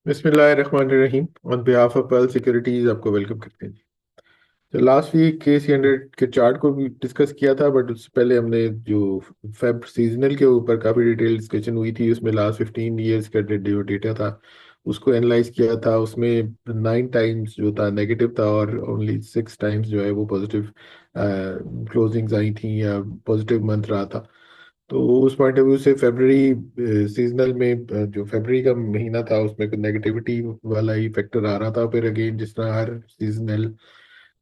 बिस्मिल्लाहिर्रहमानिर्रहीम। On behalf of pearl securities आपको welcome करते हैं जी। तो लास्ट वीक KC100 के चार्ट को भी डिस्कस किया था, बट उससे पहले हमने जो फेब सीजनल के ऊपर काफ़ी डिटेल डिस्कशन हुई थी। उसमें लास्ट 15 ईयर्स का जो डेटा था उसको एनालाइज किया था। उसमें 9 टाइम्स जो था नेगेटिव था और ओनली 6 टाइम्स जो है वो पॉजिटिव क्लोजिंग्स आई थी या पॉजिटिव मंथ रहा था। तो उस पॉइंट ऑफ व्यू से फेब्रवरी सीजनल में जो फेब्रवरी का महीना था उसमें कुछ नेगेटिविटी वाला ही फैक्टर आ रहा था। फिर अगेन जिस तरह हर सीजनल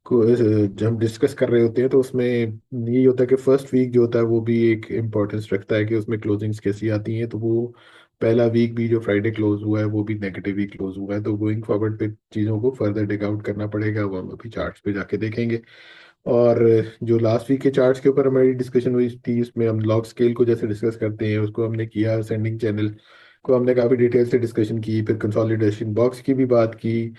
को जब हम डिस्कस कर रहे होते हैं तो उसमें यही होता है कि फर्स्ट वीक जो होता है वो भी एक इम्पोर्टेंस रखता है कि उसमें क्लोजिंग्स कैसी आती हैं। तो वो पहला वीक भी जो फ्राइडे क्लोज हुआ है वो भी नेगेटिव ही क्लोज हुआ है। तो गोइंग फॉरवर्ड पे चीज़ों को फर्दर डिग आउट करना पड़ेगा, वो हम अभी चार्ट्स पे जाके देखेंगे। और जो लास्ट वीक के चार्ट्स के ऊपर हमारी डिस्कशन हुई थी उसमें हम लॉग स्केल को जैसे डिस्कस करते हैं उसको हमने किया, सेंडिंग चैनल को हमने काफ़ी डिटेल से डिस्कशन की, फिर कंसोलिडेशन बॉक्स की भी बात की,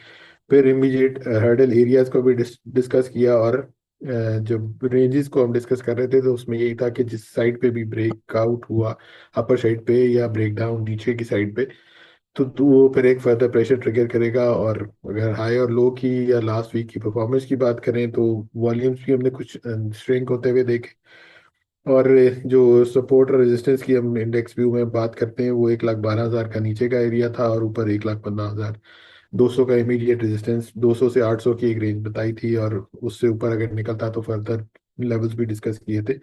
फिर इमीडिएट हर्डल एरियाज को भी डिस्कस किया। और जब रेंजेस को हम डिस्कस कर रहे थे तो उसमें यही था कि जिस साइड पे भी ब्रेकआउट हुआ अपर साइड पे या ब्रेक डाउन नीचे की साइड पे, तो वो फिर एक फर्दर प्रेशर ट्रिगर करेगा। और अगर हाई और लो की या लास्ट वीक की परफॉर्मेंस की बात करें तो वॉल्यूम्स भी हमने कुछ श्रिंक होते हुए देखे। और जो सपोर्ट और रेजिस्टेंस की हम इंडेक्स व्यू में बात करते हैं वो 1,12,000 का नीचे का एरिया था और ऊपर 1,15,200 का इमीडिएट रेजिस्टेंस। 200 से 800 की एक रेंज बताई थी और उससे ऊपर अगर निकलता तो फर्दर लेवल्स भी डिस्कस किए थे,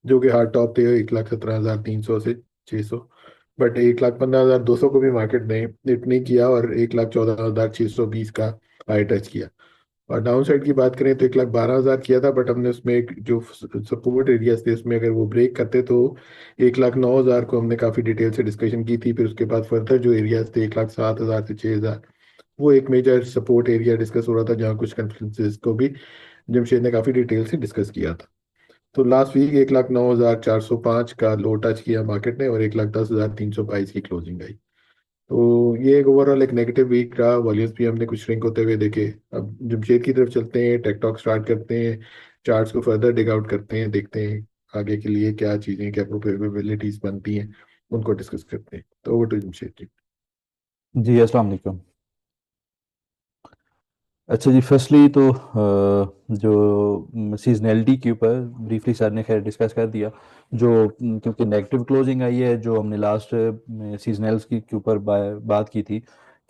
जो कि हार्ड टॉप थे 1,17,300 से 600। बट 1,15,200 को भी मार्केट ने हिट नहीं किया और 1,14,620 का हाई टच किया। और डाउन साइड की बात करें तो 1,12,000 किया था, बट हमने उसमें एक जो सपोर्ट एरियाज थे उसमें अगर वो ब्रेक करते तो 1,09,000 को हमने काफ़ी डिटेल से डिस्कशन की थी। फिर उसके बाद फर्दर जो एरियाज थे 1,07,000 से 6,000, वो एक मेजर सपोर्ट एरिया डिस्कस हो रहा था जहाँ कुछ कन्फ्रेंसेस को भी जमशेद ने काफ़ी डिटेल से डिस्कस किया था। तो लास्ट वीक 1,09,405 का लो टच किया मार्केट ने और 1,10,322 की क्लोजिंग आई। तो ये एक ओवरऑल एक नेगेटिव वीक रहा। वॉल्यूम्स भी हमने कुछ श्रिंक होते हुए देखे। अब जमशेद की तरफ चलते हैं, टेक टॉक स्टार्ट करते हैं, चार्ट्स को फर्दर डिग आउट करते हैं, देखते हैं आगे के लिए क्या चीज़ें, क्या प्रोबेबिलिटीज बनती हैं, उनको डिस्कस करते हैं। तो ओवर टू जमशेद जी। जी अस्सलाम वालेकुम। अच्छा जी, फर्स्टली तो जो सीजनैलिटी के ऊपर ब्रीफली सर ने खैर डिस्कस कर दिया। क्योंकि नेगेटिव क्लोजिंग आई है, जो हमने लास्ट सीजनल्स की के ऊपर बात की थी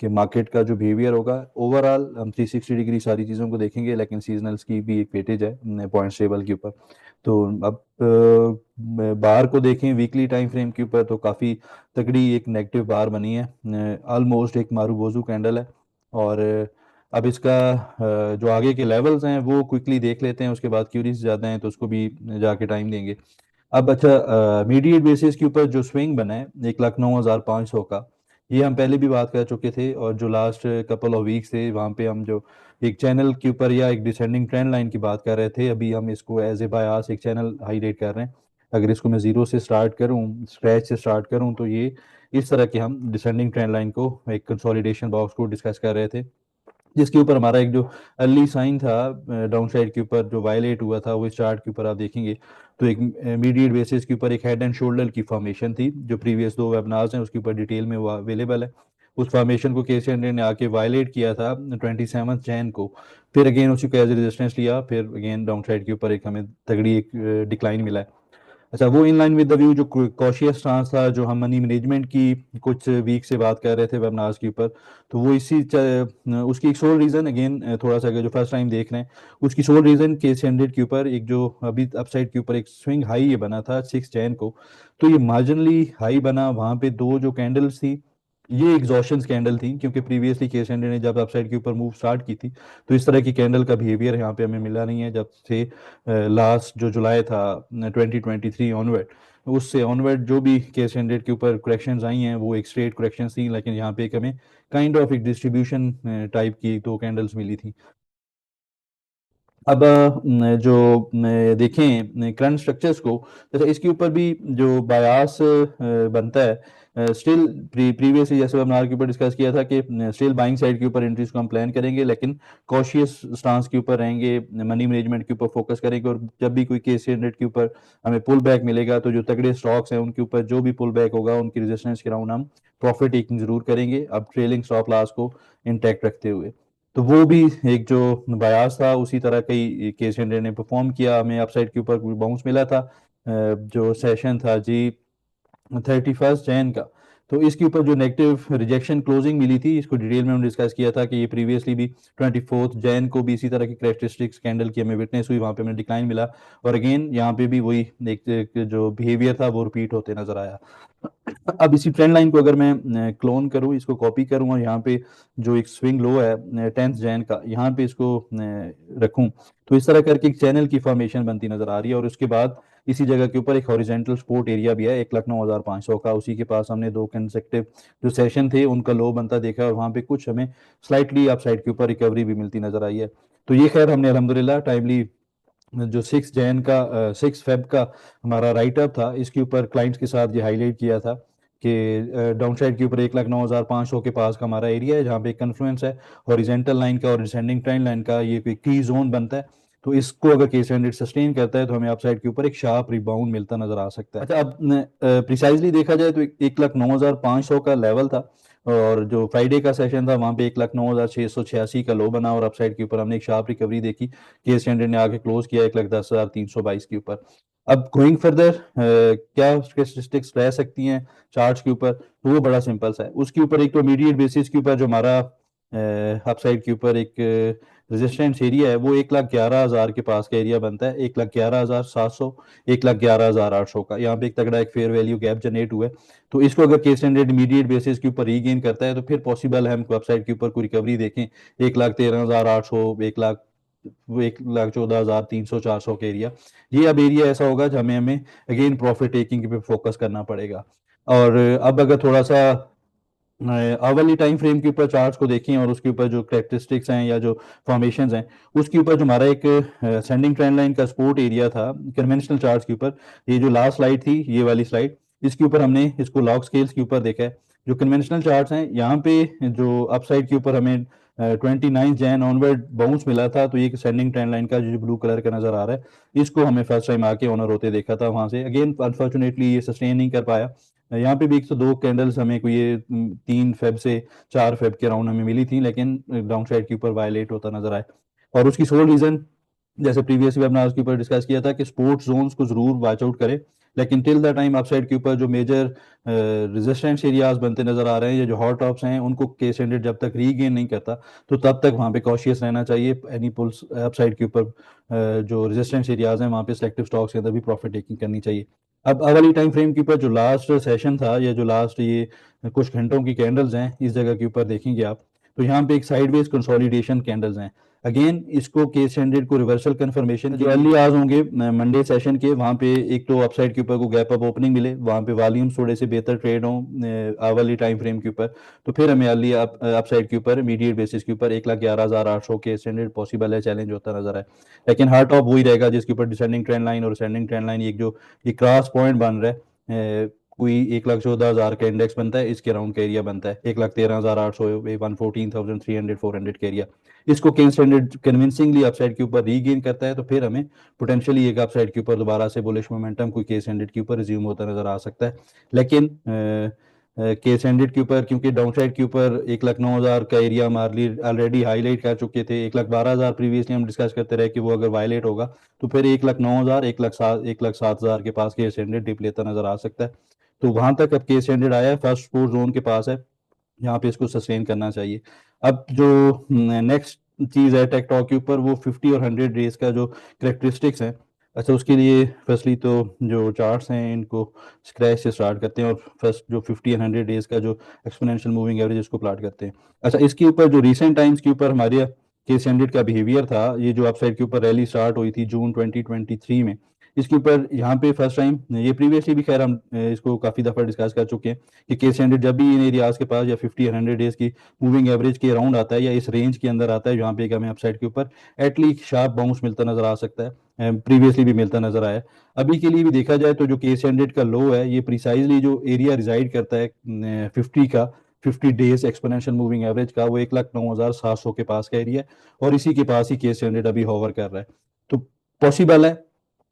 कि मार्केट का जो बिहेवियर होगा ओवरऑल हम 360 डिग्री सारी चीज़ों को देखेंगे, लेकिन सीजनल्स की भी एक वेटेज है पॉइंट टेबल के ऊपर। तो अब बार को देखें वीकली टाइम फ्रेम के ऊपर तो काफ़ी तगड़ी एक नेगेटिव बार बनी है, ऑलमोस्ट एक मारूबोजू कैंडल है। और अब इसका जो आगे के लेवल्स हैं वो क्विकली देख लेते हैं, उसके बाद क्यूरीज ज़्यादा हैं तो उसको भी जाके टाइम देंगे। अब अच्छा, मीडिएट बेसिस के ऊपर जो स्विंग बना है 1,09,500 का, ये हम पहले भी बात कर चुके थे। और जो लास्ट कपल ऑफ वीक्स थे वहाँ पे हम जो एक चैनल के ऊपर या एक डिसेंडिंग ट्रेंड लाइन की बात कर रहे थे, अभी हम इसको एज ए बायास एक चैनल हाईलाइट कर रहे हैं। अगर इसको मैं जीरो से स्टार्ट करूँ, स्क्रैच से स्टार्ट करूँ, तो ये इस तरह के हम डिसेंडिंग ट्रेंड लाइन को एक कंसोलिडेशन बॉक्स को डिस्कस कर रहे थे, जिसके ऊपर हमारा एक जो अर्ली साइन था डाउन साइड के ऊपर जो वायलेट हुआ था, वो इस चार्ट के ऊपर आप देखेंगे तो एक इमीडिएट बेसिस के ऊपर एक हेड एंड शोल्डर की फॉर्मेशन थी। जो प्रीवियस दो वेबनार्स हैं उसके ऊपर डिटेल में वो अवेलेबल है। उस फॉर्मेशन को केसी हंड्रेड ने आके वायलेट किया था 27 जैन को। फिर अगेन उसी को एज रेजिस्टेंस लिया, फिर अगेन डाउन साइड के ऊपर एक हमें तगड़ी एक डिक्लाइन मिला है। अच्छा, वो in line with the view जो कॉशियस स्टांस था, जो हम मनी मैनेजमेंट की कुछ वीक से बात कर रहे थे वेबनार्स के ऊपर, तो वो उसकी एक सोल रीजन अगेन थोड़ा सा अगर जो फर्स्ट टाइम देख रहे हैं, उसकी सोल रीजन केस हंड्रेड के ऊपर एक जो अभी अपसाइड के ऊपर एक स्विंग हाई ये बना था 6 जैन को। तो ये मार्जिनली हाई बना, वहां पे दो जो कैंडल्स थी ये एग्जॉशन कैंडल थी, क्योंकि प्रीवियसली केस हंड्रेड ने जब अपसाइड के ऊपर मूव स्टार्ट की थी तो इस तरह की कैंडल का बिहेवियर यहाँ पे हमें मिला नहीं है जब से लास्ट जो जुलाई था 2023 ऑनवर्ड। उससे ऑनवर्ड जो भी केस हंड्रेड के ऊपर करेक्शंस आई हैं वो एक स्ट्रेट करेक्शन थी, लेकिन यहाँ पे एक हमें काइंड ऑफ एक डिस्ट्रीब्यूशन टाइप की दो कैंडल्स मिली थी। अब जो देखें करंट स्ट्रक्चर्स को, जैसे इसके ऊपर भी जो बायास बनता है स्टिल प्रीवियसली जैसे हमने आर के ऊपर डिस्कस किया था कि स्टिल बाइंग साइड के ऊपर एंट्रीज को हम प्लान करेंगे, लेकिन कॉशियस स्टांस के ऊपर रहेंगे, मनी मैनेजमेंट के ऊपर फोकस करेंगे, और जब भी कोई केस 100 के ऊपर हमें पुल बैक मिलेगा तो जो तगड़े स्टॉक्स हैं उनके ऊपर जो भी पुल बैक होगा उनकी रेजिस्टेंस के राउंड हम प्रॉफिट टेकिंग जरूर करेंगे, अब ट्रेलिंग स्टॉप लॉस को इंटैक्ट रखते हुए। तो वो भी एक जो बयास था उसी तरह कई केस 100 ने परफॉर्म किया, हमें अपसाइड के ऊपर बाउंस मिला था। जो सेशन था जी 31 जैन का, तो इसके ऊपर जो नेगेटिव रिजेक्शन क्लोजिंग मिली थी, इसको डिटेल में हमने डिस्कस किया था कि ये प्रीवियसली भी 24 जैन को भी इसी तरह की कैरेक्टरिस्टिक्स कैंडल की हमें विटनेस हुई, वहां पे हमें डिक्लाइन मिला, और अगेन यहाँ पे भी वही एक जो बिहेवियर था वो रिपीट होते नजर आया। अब इसी ट्रेंड लाइन को अगर मैं क्लोन करूं, इसको कॉपी करूं, और यहाँ पे जो एक स्विंग लो है 10 जैन का, यहाँ पे इसको रखूं, तो इस तरह करके एक चैनल की फॉर्मेशन बनती नजर आ रही है, और उसके बाद इसी जगह के ऊपर एक हॉरिजेंटल सपोर्ट एरिया भी है 1,09,500 का, उसी के पास हमने 2 कंसेक्टिव जो सेशन थे उनका लो बनता देखा, और वहां पे कुछ हमें स्लाइटली अपसाइड के ऊपर रिकवरी भी मिलती नजर आई है। तो ये खैर हमने अल्हम्दुलिल्लाह टाइमली जो 6 जैन का 6 फेब का हमारा राइट अप था, इसके ऊपर क्लाइंट्स के साथ ये हाईलाइट किया था कि डाउन साइड के ऊपर 1,09,500 के पास का हमारा एरिया है, जहाँ पे कन्फ्लुएंस है हॉरिजेंटल लाइन का और डिसेंडिंग ट्रेंड लाइन का, ये कोई की जोन बनता है। तो इसको अगर केस 100 सस्टेन करता है तो हमें अपसाइड के ऊपर एक शार्प रिबाउंड मिलता नजर आ सकता है। अच्छा, अब प्रिसाइजली देखा जाए तो 1,09,500 का लेवल था, और जो फ्राइडे का सेशन था वहां पे 1,09,686 का लो बना, और अपसाइड के ऊपर हमने एक शार्प रिकवरी देखी, केस 100 ने आके क्लोज किया 1,10,322 के ऊपर। अब गोइंग फर्दर क्या स्टेटिस्टिक्स रह सकती हैं चार्ट्स के ऊपर, तो वो बड़ा सिंपल सा है। उसके ऊपर एक तो इमीडिएट बेसिस के ऊपर जो हमारा अपसाइड के ऊपर एक रेजिस्टेंस एरिया है वो 1,11,000 के पास का एरिया बनता है, 1,11,700, 1,11,800 का, यहाँ पे एक तगड़ा एक फेयर वैल्यू गैप जनरेट हुआ है। तो इसको अगर केस 100 इमीडिएट बेसिस के ऊपर रीगेन करता है तो फिर पॉसिबल है हम अपसाइड के ऊपर कोई रिकवरी देखें 1,13,800, 1,14,300, 400 का एरिया। ये अब एरिया ऐसा होगा जहाँ हमें हमें अगेन प्रॉफिट टेकिंग पे फोकस करना पड़ेगा। और अब अगर थोड़ा सा आवरली टाइम फ्रेम के ऊपर चार्ट्स को देखें और उसके ऊपर जो कैरेक्टरिस्टिक्स हैं या जो फॉर्मेशंस हैं, उसके ऊपर जो हमारा एक सेंडिंग ट्रेंड लाइन का सपोर्ट एरिया था कन्वेंशनल चार्ट्स के ऊपर, ये जो लास्ट स्लाइड थी ये वाली स्लाइड, इसके ऊपर हमने इसको लॉग स्केल्स के ऊपर देखा है। जो कन्वेंशनल चार्ट्स हैं यहाँ पे जो अपसाइड के ऊपर हमें 29 जैन ऑनवर्ड बाउंस मिला था, तो ये सेंडिंग ट्रेंड लाइन का जो ब्लू कलर का नजर आ रहा है, इसको हमें फर्स्ट टाइम आके ऑनर होते देखा था वहां से। अगेन अनफॉर्चुनेटली ये सस्टेन नहीं कर पाया, यहाँ पे भी 102 कैंडल्स हमें कोई ये 3 फेब से 4 फेब के राउंड हमें मिली थी, लेकिन डाउन साइड के ऊपर वायलेट होता नजर आया। और उसकी सोल रीजन जैसे प्रीवियस वेबिनार्स के ऊपर डिस्कस किया था कि स्पोर्ट्स जोन्स को जरूर वॉच आउट करें, लेकिन टिल द टाइम अपसाइड के ऊपर जो मेजर रेजिस्टेंस एरियाज बनते नजर आ रहे हैं या जो हॉट टॉप्स हैं उनको केस 100 जब तक रीगेन नहीं करता तो तब तक वहां पे कॉशियस रहना चाहिए। एनी पुल्स अपसाइड के ऊपर जो रेजिस्टेंस एरियाज हैं वहां पे सिलेक्टिव स्टॉक्स के अंदर भी प्रॉफिट टेकिंग करनी चाहिए। अब अगली टाइम फ्रेम के ऊपर जो लास्ट सेशन था या जो लास्ट ये कुछ घंटों की कैंडल्स हैं इस जगह के ऊपर देखेंगे आप, तो यहाँ पे एक साइडवेज कंसोलिडेशन कैंडल्स हैं। अगेन इसको केस 100 को रिवर्सल कंफर्मेशन जो अर्ली आज होंगे मंडे सेशन के, वहां पे एक तो अपसाइड के ऊपर को गैप अप ओपनिंग मिले, वहां पे वॉल्यूम्स थोड़े से बेहतर ट्रेड हों आवरली टाइम फ्रेम के ऊपर, तो फिर हमें अर्ली अपसाइड के ऊपर इमीडिएट बेसिस के ऊपर 1,11,800 के 100 पॉसिबल है चैलेंज होता नजर आए। लेकिन हार्ड टॉप वही रहेगा जिसके ऊपर डिसेंडिंग ट्रेंड लाइन और सेंडिंग ट्रेंड लाइन एक जो ये क्रॉस पॉइंट बन रहा है, कोई 1,14,000 का इंडेक्स बनता है, इसके राउंड का एरिया बनता है 1,13,800, 1,14,300, 400 का एरिया। इसको केन स्टैंडर्ड कन्विंसिंगली अपसाइड के ऊपर रीगेन करता है तो फिर हमें पोटेंशियली एक अपसाइड के ऊपर दोबारा से बुलिश मोमेंटम कोई केस 100 के ऊपर रिज्यूम होता नजर आ सकता है। लेकिन केस 100 के ऊपर क्योंकि डाउन साइड के ऊपर 1,09,000 का एरिया हमारे ऑलरेडी हाईलाइट कर चुके थे, 1,12,000 प्रीवियसली हम डिस्कस करते रहे कि वो अगर वायलेट होगा तो फिर 1,09,000, 1,07,000 के पास केस 100 डिप लेता नजर आ सकता है। तो वहां तक अब केस 100 आया है, फर्स्ट सपोर्ट जोन के पास है, यहाँ पे इसको सस्टेन करना चाहिए। अब जो नेक्स्ट चीज है टेकटॉक के ऊपर वो 50 और 100 डेज का जो करेक्टरिस्टिक्स है। अच्छा, उसके लिए फर्स्टली तो जो चार्ट्स हैं इनको स्क्रैच से स्टार्ट करते हैं और फर्स्ट जो 50 एंड 100 डेज का जो एक्सपोनेंशियल मूविंग एवरेज इसको प्लाट करते हैं। अच्छा, इसके ऊपर जो रिसेंट टाइम्स के ऊपर हमारे केस 100 का बिहेवियर था, ये जो अपसाइड के ऊपर रैली स्टार्ट हुई थी जून 2023 में, इसके ऊपर यहाँ पे फर्स्ट टाइम, ये प्रीवियसली भी खैर हम इसको काफ़ी दफ़ा डिस्कस कर चुके हैं कि केस हंड्रेड जब भी इन एरियाज के पास या 50 और 100 डेज की मूविंग एवरेज के अराउंड आता है या इस रेंज के अंदर आता है जहाँ पे हमें अपसाइड के ऊपर एटलीस्ट शार्प बाउंस मिलता नजर आ सकता है, प्रीवियसली भी मिलता नजर आया है। अभी के लिए भी देखा जाए तो जो केस हंड्रेड का लो है ये प्रिसाइजली जो एरिया रिजाइड करता है 50 का, 50 डेज एक्सपोनेंशियल मूविंग एवरेज का, वो 1,09,700 के पास का एरिया है और इसी के पास ही केस हंड्रेड अभी होवर कर रहा है। तो पॉसिबल है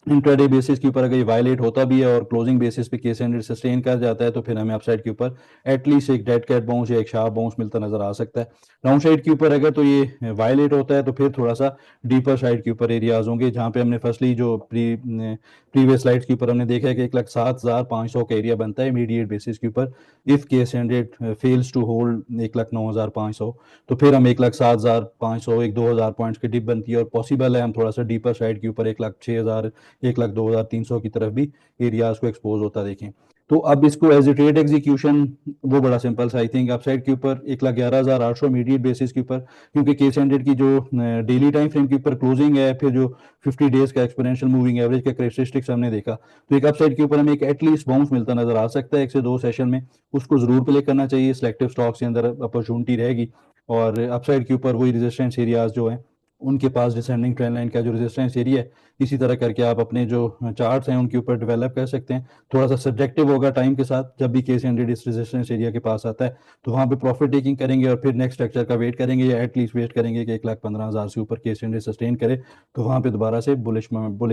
इंट्राडे बेसिस के ऊपर अगर ये वायलेट होता भी है और क्लोजिंग बेसिस पे केस हंड्रेड सस्टेन कर जाता है तो फिर हमें अपसाइड के ऊपर एटलीस्ट एक डेड कैट बाउंस या एक शार्प बाउंस मिलता नजर आ सकता है। डाउन साइड के ऊपर अगर तो ये वायलेट होता है तो फिर थोड़ा सा डीपर साइड के ऊपर एरियाज होंगे जहाँ पे हमने फर्स्टली जो प्रीवियस स्लाइड्स के ऊपर हमने देखा है कि 1,07,500 का एरिया बनता है इमीडिएट बेसिस के ऊपर if case hundred fails to hold 1,09,500, तो फिर हम 1,07,500 1-2 हज़ार पॉइंट्स की डिप बनती है और पॉसिबल है हम थोड़ा सा डीपर साइड के ऊपर 1,06,000 1,02,300 की तरफ भी एरियाज को एक्सपोज होता देखें। तो अब इसको एज ए ट्रेड एग्जीक्यूशन वो बड़ा सिंपल सा आई थिंक अपसाइड के ऊपर 1,11,800 इमीडिएट बेसिस के ऊपर, क्योंकि केस हंड्रेड की जो डेली टाइम फ्रेम के ऊपर क्लोजिंग है फिर जो 50 डेज का एक्सपोनेंशियल मूविंग एवरेज का करेक्टरिस्टिक्स हमने देखा, तो एक अपसाइड के ऊपर हमें एक एटलीस्ट बाउंस मिलता नजर आ सकता है 1 से 2 सेशन में, उसको जरूर प्ले करना चाहिए। सिलेक्टिव स्टॉक्स के अंदर अपॉर्चुनिटी रहेगी और अपसाइड के ऊपर वही रेजिस्टेंस एरियाज जो है उनके पास डिसेंडिंग ट्रेंड लाइन का जो रेजिस्टेंस एरिया है इसी तरह करके आप अपने जो चार्ट्स हैं उनके ऊपर डेवलप कर सकते हैं। थोड़ा सा सब्जेक्टिव होगा टाइम के साथ, जब भी केस हंड्रेड इस रेजिस्टेंस एरिया के पास आता है तो वहाँ पे प्रॉफिट टेकिंग करेंगे और फिर नेक्स्ट स्ट्रक्चर का वेट करेंगे या एटलीस्ट वेट करेंगे कि 1,15,000 से ऊपर केस हंड्रेड सस्टेन करे तो वहाँ पे दोबारा से बुलिश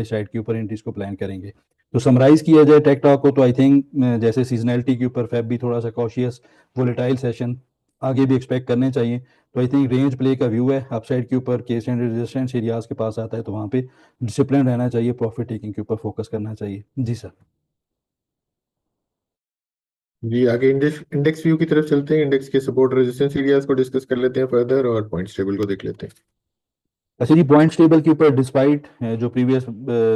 साइड के ऊपर एंट्रीज को प्लान करेंगे। तो समराइज किया जाए टेक टॉक को तो आई थिंक जैसे सीजनैलिटी के ऊपर फेब भी थोड़ा सा कॉशियस वोलेटाइल सेशन आगे भी एक्सपेक्ट करने चाहिए। तो आई थिंक रेंज प्ले का व्यू है अपसाइड के ऊपर केस एंड रेजिस्टेंस एरियाज के पास आता है तो वहाँ पे डिसिप्लिन रहना चाहिए, प्रॉफिट टेकिंग के ऊपर फोकस करना चाहिए। जी सर। जी आगे इंडेक्स इंडेक्स व्यू की तरफ चलते हैं। इंडेक्स के सपोर्ट रेजिस्टेंस एरियाज को डिस्कस कर लेते हैं फर्दर और पॉइंट्स टेबल को देख लेते हैं। अच्छा जी, पॉइंट्स टेबल के ऊपर डिस्पाइट जो प्रीवियस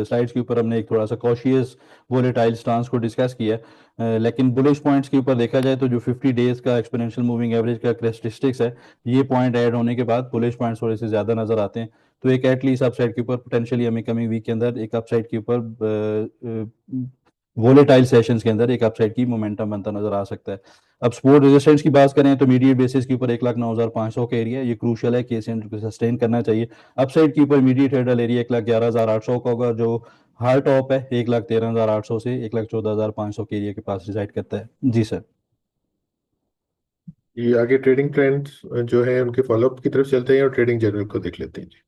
स्लाइड्स के ऊपर हमने एक थोड़ा सा कॉशियस वोलेटाइल स्टांस को डिस्कस किया लेकिन बुलिश पॉइंट्स के ऊपर देखा जाए तो जो 50 डेज का एक्सपोनेंशियल मूविंग एवरेज का करेक्टरिस्टिक्स है ये पॉइंट ऐड होने के बाद बुलिश पॉइंट्स थोड़े से ज़्यादा नजर आते हैं। तो एक एटलीस्ट अपसाइड के ऊपर पोटेंशियली हमें कमिंग वीक के अंदर एक अपसाइड के ऊपर वोलेटाइल सेशंस के अंदर एक अपसाइड की मोमेंटम बनता नजर आ सकता है। अब सपोर्ट रेजिस्टेंस की बात करें तो मीडियट बेसिस के ऊपर 1,09,500 का एरिया ये क्रूशियल है, केस को सस्टेन करना चाहिए। अपसाइड के ऊपर मीडियट हेडल एरिया 1,11,800 का होगा जो हार्ड टॉप है 1,13,800 से 1,14,500 के एरिया के पास रिजाइड करता है। जी सर। ये आगे ट्रेडिंग ट्रेंड्स जो है उनके फॉलोअप की तरफ चलते हैं और ट्रेडिंग जर्नल को देख लेते हैं जी।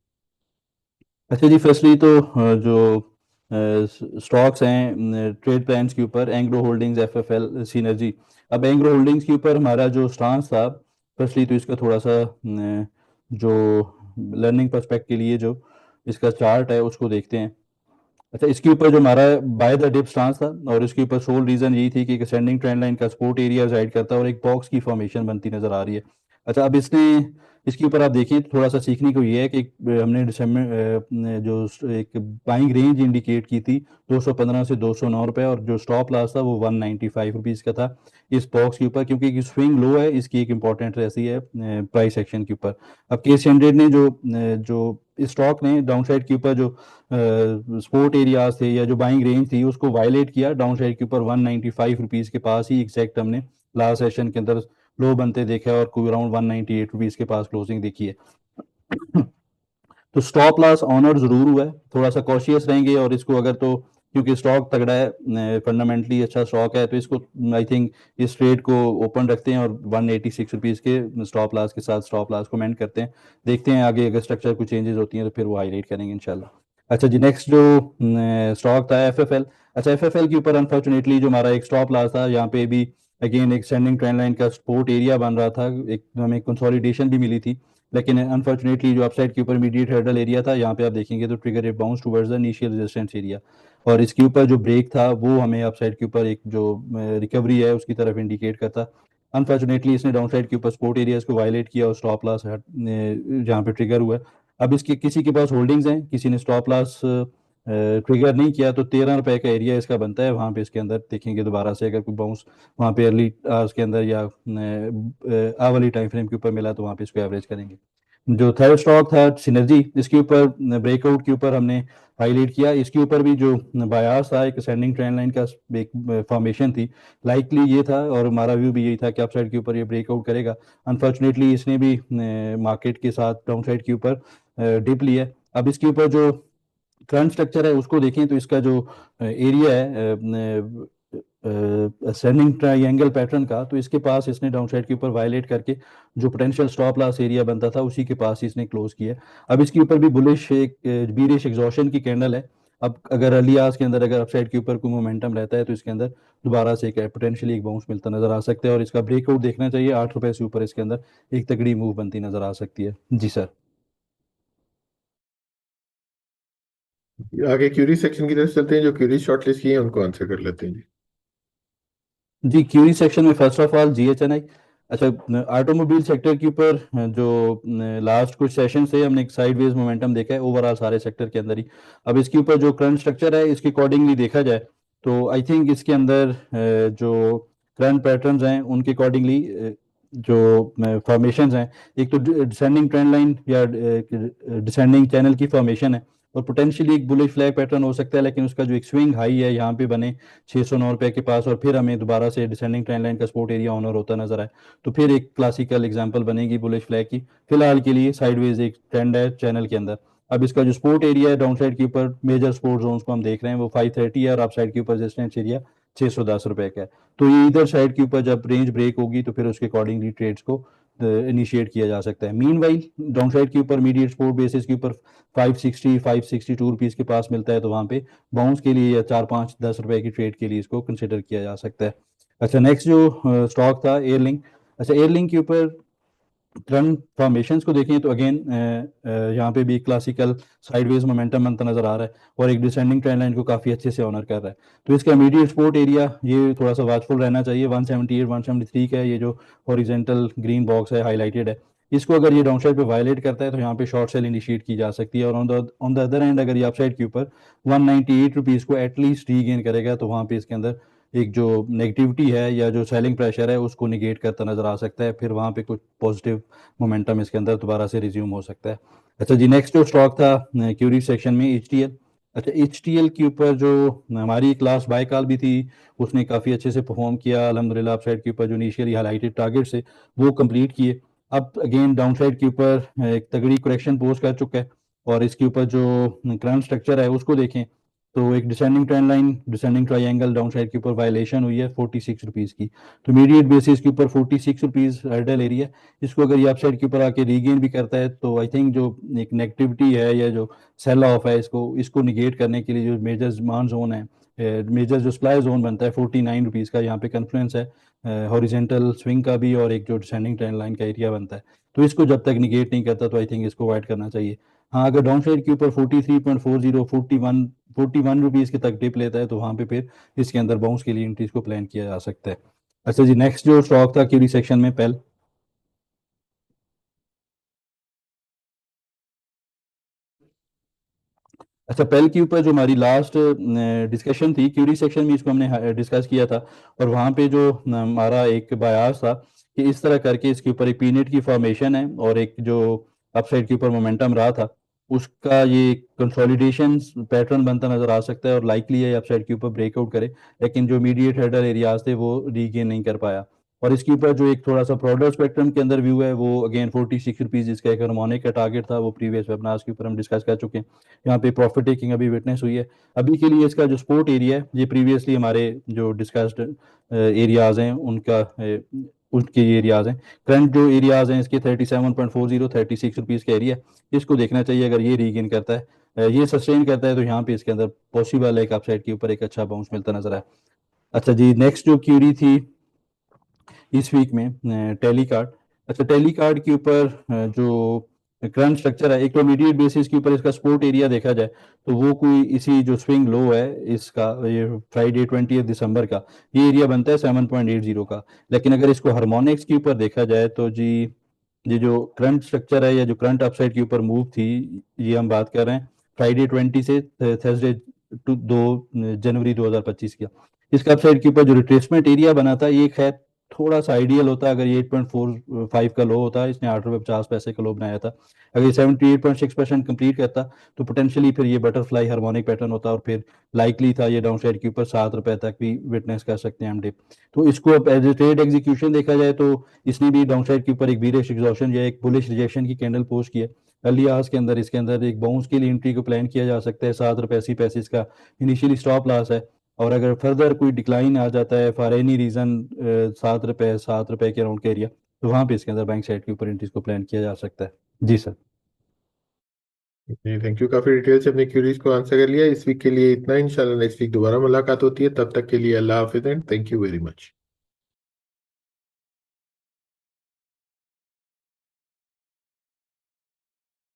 अच्छा जी, फर्स्टली तो जो स्टॉक्स हैं ट्रेड प्लान्स के ऊपर एंग्रो होल्डिंग्स, एफएफएल, सिनर्जी। अब एंग्रो होल्डिंग्स के ऊपर हमारा जो स्टांस था फर्स्टली तो इसका थोड़ा सा जो लर्निंग पर्सपेक्ट के लिए जो इसका चार्ट है उसको देखते हैं। अच्छा, इसके ऊपर जो हमारा बाय द डिप स्टांस था और इसके ऊपर सोल रीजन यही थी कि एक असेंडिंग ट्रेंड लाइन का सपोर्ट एरिया राइड करता है और एक बॉक्स की फॉर्मेशन बनती नजर आ रही है। अच्छा, अब इसने इसके ऊपर आप देखिए तो थोड़ा सा सीखने को ये है कि हमने दिसंबर जो एक बाइंग रेंज इंडिकेट की थी 215 से 209 रुपए और जो स्टॉप लॉस था वो 195 रुपीज का था इस बॉक्स के ऊपर, क्योंकि स्विंग लो है इसकी एक इंपॉर्टेंट रहती है प्राइस एक्शन के ऊपर। अब केस हंड्रेड ने जो स्टॉक ने डाउन साइड के ऊपर जो सपोर्ट एरियाज थे या जो बाइंग रेंज थी उसको वायलेट किया डाउन साइड के ऊपर 195 रुपीज के पास ही एग्जैक्ट हमने लास्ट सेशन के अंदर लो बनते देखे और कोई अराउंड 198 रुपीज के पास क्लोजिंग देखी है। तो स्टॉप लॉस ऑनर जरूर हुआ है, थोड़ा सा कॉशियस रहेंगे और इसको अगर तो क्योंकि स्टॉक तगड़ा है फंडामेंटली अच्छा स्टॉक है तो इसको आई थिंक इस ट्रेड को ओपन रखते हैं और 186 रुपीज़ के स्टॉप लॉस के साथ स्टॉप लॉस को मेंट करते हैं। देखते हैं आगे अगर स्ट्रक्चर कुछ चेंजेस होती हैं तो फिर वो हाईलाइट करेंगे इंशाल्लाह। अच्छा जी, नेक्स्ट जो स्टॉक था एफएफएल। अच्छा, एफएफएल के ऊपर अनफॉर्चुनेटली जो हमारा एक स्टॉप लॉस था यहाँ पे भी अगेन एक सेंडिंग ट्रेंड लाइन का सपोर्ट एरिया बन रहा था, एक हमें कंसोलिडेशन भी मिली थी लेकिन अनफॉर्चुनेटली जो अपसाइड के ऊपर इमीडिएट हर्डल एरिया था यहाँ पे आप देखेंगे तो trigger it bounce towards the initial resistance area और इसके ऊपर जो ब्रेक था वो हमें अपसाइड के ऊपर एक जो रिकवरी है उसकी तरफ इंडिकेट करता। अनफॉर्चुनेटली इसने डाउन साइड के ऊपर सपोर्ट एरियाज को वायलेट किया और स्टॉप लॉस जहाँ पे ट्रिगर हुआ। अब इसके किसी के पास होल्डिंग्स हैं, किसी ने स्टॉप लॉस ट्रिगर नहीं किया तो 13 रुपए का एरिया इसका बनता है, वहाँ पे इसके अंदर देखेंगे दोबारा से अगर कोई बाउंस वहाँ पे अर्ली आवर्स के अंदर या वाली टाइम फ्रेम के ऊपर मिला तो वहाँ पे इसको एवरेज करेंगे। जो थर्ड स्टॉक था सिनर्जी, इसके ऊपर ब्रेकआउट के ऊपर हमने हाईलाइट किया। इसके ऊपर भी जो बायास था, एक असेंडिंग ट्रेंड लाइन का एक फॉर्मेशन थी, लाइकली ये था और हमारा व्यू भी यही था कि अपसाइड के ऊपर ये ब्रेकआउट करेगा। अनफॉर्चुनेटली इसने भी मार्केट के साथ डाउनसाइड के ऊपर डिप लिया। अब इसके ऊपर जो करंट स्ट्रक्चर है उसको देखें तो इसका जो एरिया है असेंडिंग ट्रायंगल पैटर्न का, तो इसके पास इसने डाउनसाइड के ऊपर वायलेट करके जो पोटेंशियल स्टॉप लॉस एरिया बनता था उसी के पास इसने क्लोज किया। अब इसके ऊपर भी बुलिश एक बीरिश एग्जॉशन की कैंडल है। अब अगर अर्ली आवर्स के अंदर अगर अपसाइड के ऊपर कोई मोमेंटम रहता है तो इसके अंदर दोबारा से एक पोटेंशियली एक बाउंस मिलता नजर आ सकता है और इसका ब्रेकआउट देखना चाहिए। 8 रुपए से ऊपर इसके अंदर एक तगड़ी मूव बनती नजर आ सकती है। जी सर। आगे क्यूरी सेक्शन की तरफ चलते हैं। जो क्यूरी शॉर्टलिस्ट किए हैं उनको आंसर कर लेते हैं जी। जी, क्यूरी सेक्शन में फर्स्ट ऑफ ऑल जीएचएनआई। अच्छा, ऑटोमोबाइल सेक्टर के ऊपर जो लास्ट कुछ सेशन से हमने एक साइडवेज मोमेंटम देखा है ओवरऑल सारे सेक्टर के अंदर ही। अब इसके ऊपर जो करंट स्ट्रक्चर है इसके अकॉर्डिंगली देखा जाए तो आई थिंक इसके अंदर जो करंट पैटर्न्स हैं उनके अकॉर्डिंगली जो फॉर्मेशंस हैं, एक तो डिसेंडिंग ट्रेंड लाइन या डिसेंडिंग चैनल की फॉर्मेशन है और पोटेंशियली एक बुलिश फ्लैग पैटर्न हो सकता है, लेकिन उसका जो एक स्विंग हाई है यहाँ पे बने 609 रुपए के पास और फिर हमें दोबारा से डिसेंडिंग ट्रेंड लाइन का सपोर्ट एरिया ऑनर होता नजर आए तो फिर एक क्लासिकल एग्जांपल बनेगी बुलिश फ्लैग की। फिलहाल के लिए साइडवेज एक ट्रेंड है चैनल के अंदर। अब इसका जो सपोर्ट एरिया है डाउनसाइड के ऊपर मेजर सपोर्ट जोन्स को हम देख रहे हैं वो 530 है और अपसाइड के ऊपर रेजिस्टेंस एरिया 610 रुपए का है। तो ये इधर साइड के ऊपर जब रेंज ब्रेक होगी तो फिर उसके अकॉर्डिंगली ट्रेड्स को इनिशिएट किया जा सकता है। मीन वाइल डाउनसाइड के ऊपर मीडिएट सपोर्ट बेसिस के ऊपर 560 562 रुपीज के पास मिलता है तो वहां पे बाउंस के लिए या 4 5 10 रुपए की ट्रेड के लिए इसको कंसिडर किया जा सकता है। अच्छा, नेक्स्ट जो स्टॉक था एयरलिंक। अच्छा, एयरलिंक के ऊपर करंट फॉर्मेशंस को देखें तो अगेन यहाँ पे भी क्लासिकल साइडवेज मोमेंटम बनता नजर आ रहा है और एक डिसेंडिंग ट्रेंड लाइन को काफी अच्छे से ऑनर कर रहा है। तो इसका इमीडिएट सपोर्ट एरिया ये थोड़ा सा वाचफुल रहना चाहिए 178 173 का है। ये जो हॉरिजेंटल ग्रीन बॉक्स है हाईलाइटेड है, इसको अगर ये डाउन साइड पे वायलेट करता है तो यहाँ पे शॉर्ट सेल इनिशिएट की जा सकती है और ऑन द अदर एंड अगर ये अपसाइड के ऊपर 198 रुपीज को एटलीस्ट रीगेन करेगा तो वहाँ पे इसके अंदर एक जो नेगेटिविटी है या जो सेलिंग प्रेशर है उसको निगेट करता नजर आ सकता है। फिर वहाँ पे कुछ पॉजिटिव मोमेंटम इसके अंदर दोबारा से रिज्यूम हो सकता है। अच्छा जी, नेक्स्ट जो स्टॉक था क्यूरी सेक्शन में एचटीएल। अच्छा, एचटीएल के ऊपर जो हमारी क्लास बाय कॉल भी थी उसने काफ़ी अच्छे से परफॉर्म किया अल्हम्दुलिल्लाह। अपसाइड के ऊपर जो इनिशियली हाईलाइटेड टारगेट से वो कंप्लीट किए। अब अगेन डाउन साइड के ऊपर एक तगड़ी करेक्शन पोस्ट कर चुका है और इसके ऊपर जो करंट स्ट्रक्चर है उसको देखें तो एक descending trend line descending triangle down side के ऊपर वायलेशन हुई है 46 रुपीज़ की। तो इमीडिएट बेसिस के ऊपर 46 रुपीज़ हर्डल एरिया। इसको अगर ये अपसाइड के ऊपर आके रीगेन भी करता है तो आई थिंक जो एक नेगेटिविटी है या जो सेल ऑफ है इसको इसको निगेट करने के लिए जो मेजर डिमांड जोन है, मेजर जो सप्लाई जोन बनता है 49 रुपीज़ का, यहाँ पे कन्फ्लुएंस है हॉरिजेंटल स्विंग का भी और एक जो डिसेंडिंग ट्रेंड लाइन का एरिया बनता है। तो इसको जब तक निगेट नहीं करता तो आई थिंक इसको अवॉइड करना चाहिए। हाँ, अगर डाउन साइड के ऊपर 43.40 41 रुपीज़ के तक डिप लेता है तो वहाँ पे फिर इसके अंदर बाउंस के लिए एंट्रीज को प्लान किया जा सकता है। अच्छा जी, नेक्स्ट जो स्टॉक था क्यूरी सेक्शन में पेल। अच्छा, पेल के ऊपर जो हमारी लास्ट डिस्कशन थी क्यूरी सेक्शन में इसको हमने डिस्कस किया था और वहाँ पे जो हमारा एक बयास था कि इस तरह करके इसके ऊपर एक पीनेट की फॉर्मेशन है और एक जो अपसाइड के ऊपर मोमेंटम रहा था उसका ये कंसोलिडेशन पैटर्न बनता नजर आ सकता है और लाइकली है अपसाइड के ऊपर ब्रेकआउट करे, लेकिन जो इमीडिएट हेडर एरियाज थे वो रीगेन नहीं कर पाया। और इसके ऊपर जो एक थोड़ा सा ब्रॉडर स्पेक्ट्रम के अंदर व्यू है वो अगेन 46 रुपीज़ इसका एक हार्मोनिक का टारगेट था, वो प्रीवियस वेबनार्स के ऊपर हम डिस्कस कर चुके हैं। यहाँ पे प्रॉफिट टेकिंग अभी विटनेस हुई है। अभी के लिए इसका जो सपोर्ट एरिया है ये प्रीवियसली हमारे जो डिस्कस्ड एरियाज हैं उनका उनके एरियाज हैं। करंट जो एरियाज हैं इसके 37.40 36 रुपीज़ का एरिया, इसको देखना चाहिए। अगर ये रीगेन करता है ये सस्टेन करता है तो यहाँ पे इसके अंदर पॉसिबल है एक अपसाइड के ऊपर एक अच्छा बाउंस मिलता नजर आए। अच्छा जी, नेक्स्ट जो क्यूरी थी इस वीक में टैली कार्ड। अच्छा, टैली कार्ड के ऊपर जो करंट स्ट्रक्चर है एक तो इमीडिएट बेसिस के ऊपर इसका सपोर्ट एरिया देखा जाए तो वो कोई इसी जो स्विंग लो है इसका ये फ्राइडे 20 दिसंबर का ये एरिया बनता है 7.80 का। लेकिन अगर इसको हार्मोनिक्स के ऊपर देखा जाए तो जी ये जो करंट स्ट्रक्चर है या जो करंट अपसाइड के ऊपर मूव थी ये हम बात कर रहे हैं फ्राइडे 20 से थर्सडे 2 जनवरी 2025 का। इसका अपसाइड के ऊपर जो रिट्रेसमेंट एरिया बना था ये खैर थोड़ा सा आइडियल होता अगर ये 8.45 का लो होता, इसने 8 रुपये 50 पैसे का लो बनाया था, अगर ये 78.6% कंप्लीट करता तो पोटेंशियली फिर ये बटरफ्लाई हार्मोनिक पैटर्न होता और फिर लाइकली था ये डाउन साइड के ऊपर 7 रुपए तक भी विटनेस कर सकते हैं हम डिप। तो इसको अब एज ए ट्रेड एग्जीक्यूशन देखा जाए तो इसने भी डाउन साइड के ऊपर एक बीरिश एग्जॉशन या एक बुलिश रिजेक्शन की कैंडल पोस्ट किया अर्ली आवर्स के अंदर। इसके अंदर एक बाउंस के लिए एंट्री को प्लान किया जा सकता है, 7 रुपये 80 पैसे इसका इनिशियली स्टॉप लॉस है। और अगर फर्दर कोई डिक्लाइन आ जाता है फॉर एनी रीजन 7 रुपए के अराउंड का एरिया, तो वहां पे इसके अंदर बैंक साइड के ऊपर एंट्रीज को प्लान किया जा सकता है। जी सर। जी थैंक यू, काफी डिटेल से अपने क्यूरीज को आंसर कर लिया। इस वीक के लिए इतना, इंशाल्लाह नेक्स्ट वीक दोबारा मुलाकात होती है, तब तक के लिए अल्लाह हाफिज and thank you very much.